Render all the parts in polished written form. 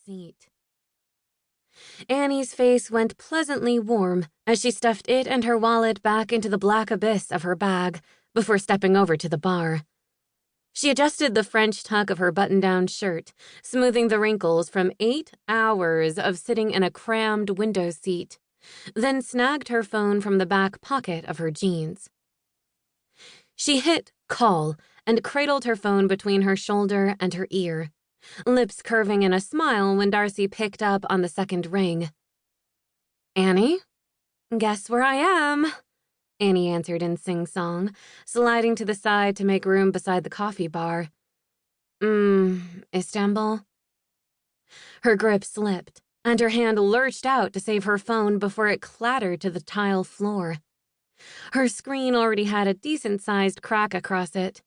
seat. Annie's face went pleasantly warm as she stuffed it and her wallet back into the black abyss of her bag before stepping over to the bar. She adjusted the French tuck of her button-down shirt, smoothing the wrinkles from 8 hours of sitting in a crammed window seat, then snagged her phone from the back pocket of her jeans. She hit call and cradled her phone between her shoulder and her ear, lips curving in a smile when Darcy picked up on the second ring. "Annie? Guess where I am?" Annie answered in sing-song, sliding to the side to make room beside the coffee bar. Istanbul?" Her grip slipped, and her hand lurched out to save her phone before it clattered to the tile floor. Her screen already had a decent-sized crack across it,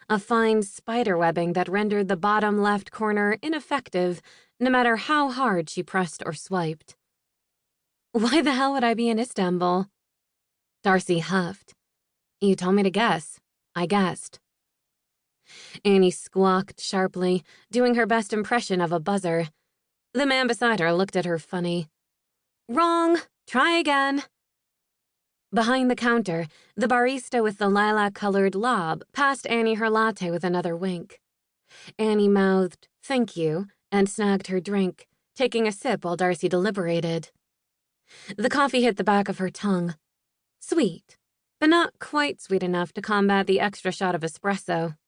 a fine spiderwebbing that rendered the bottom left corner ineffective no matter how hard she pressed or swiped. "Why the hell would I be in Istanbul?" Darcy huffed. "You told me to guess. I guessed." Annie squawked sharply, doing her best impression of a buzzer. The man beside her looked at her funny. "Wrong. Try again." Behind the counter, the barista with the lilac-colored lob passed Annie her latte with another wink. Annie mouthed, "Thank you," and snagged her drink, taking a sip while Darcy deliberated. The coffee hit the back of her tongue. Sweet, but not quite sweet enough to combat the extra shot of espresso.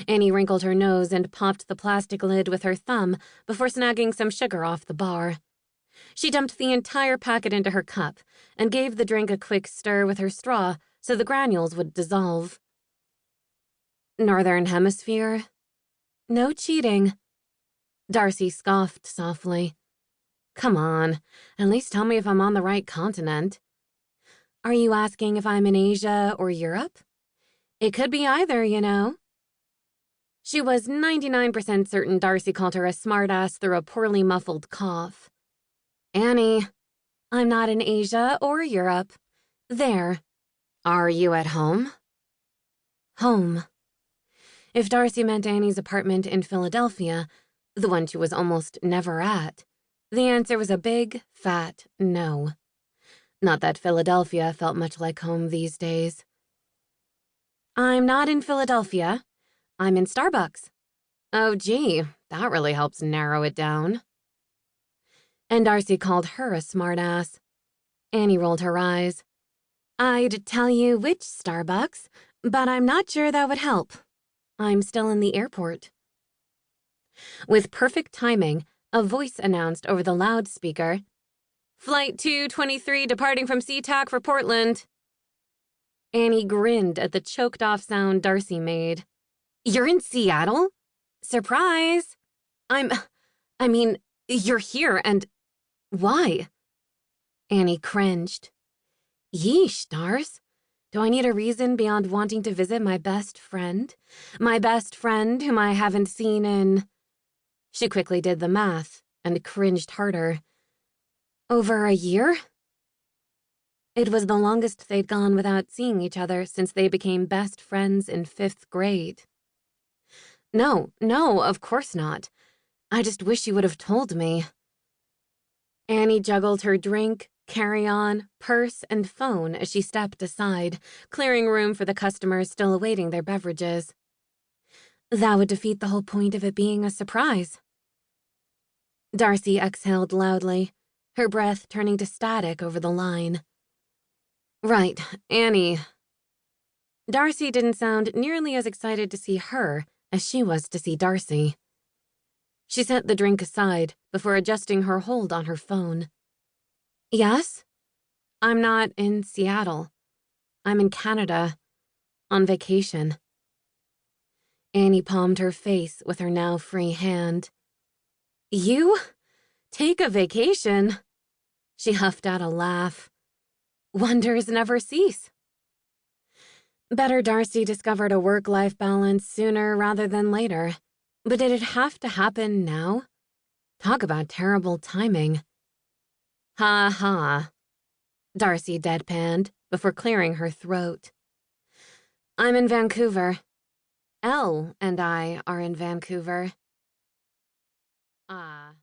Annie wrinkled her nose and popped the plastic lid with her thumb before snagging some sugar off the bar. She dumped the entire packet into her cup and gave the drink a quick stir with her straw so the granules would dissolve. "Northern Hemisphere? No cheating." Darcy scoffed softly. "Come on, at least tell me if I'm on the right continent." "Are you asking if I'm in Asia or Europe? It could be either, you know." She was 99% certain Darcy called her a smartass through a poorly muffled cough. "Annie, I'm not in Asia or Europe. There." "Are you at home?" Home. If Darcy meant Annie's apartment in Philadelphia, the one she was almost never at, the answer was a big, fat no. Not that Philadelphia felt much like home these days. "I'm not in Philadelphia. I'm in Starbucks." "Oh, gee, that really helps narrow it down." And Darcy called her a smartass. Annie rolled her eyes. "I'd tell you which Starbucks, but I'm not sure that would help. I'm still in the airport." With perfect timing, a voice announced over the loudspeaker, "Flight 223 departing from SeaTac for Portland." Annie grinned at the choked-off sound Darcy made. "You're in Seattle? Surprise! I mean, you're here and... Why?" Annie cringed. "Yeesh, Dars. Do I need a reason beyond wanting to visit my best friend? My best friend whom I haven't seen in..." She quickly did the math and cringed harder. "Over a year?" It was the longest they'd gone without seeing each other since they became best friends in 5th grade. No, of course not. I just wish you would have told me." Annie juggled her drink, carry-on, purse, and phone as she stepped aside, clearing room for the customers still awaiting their beverages. That would defeat the whole point of it being a surprise. Darcy exhaled loudly, her breath turning to static over the line. "Right, Annie." Darcy didn't sound nearly as excited to see her as she was to see Darcy. She set the drink aside before adjusting her hold on her phone. "Yes? I'm not in Seattle. I'm in Canada, on vacation." Annie palmed her face with her now free hand. "You? Take a vacation?" She huffed out a laugh. "Wonders never cease." Better Darcy discovered a work-life balance sooner rather than later. But did it have to happen now? Talk about terrible timing. "Ha ha," Darcy deadpanned before clearing her throat. "I'm in Vancouver. Elle and I are in Vancouver." "Ah."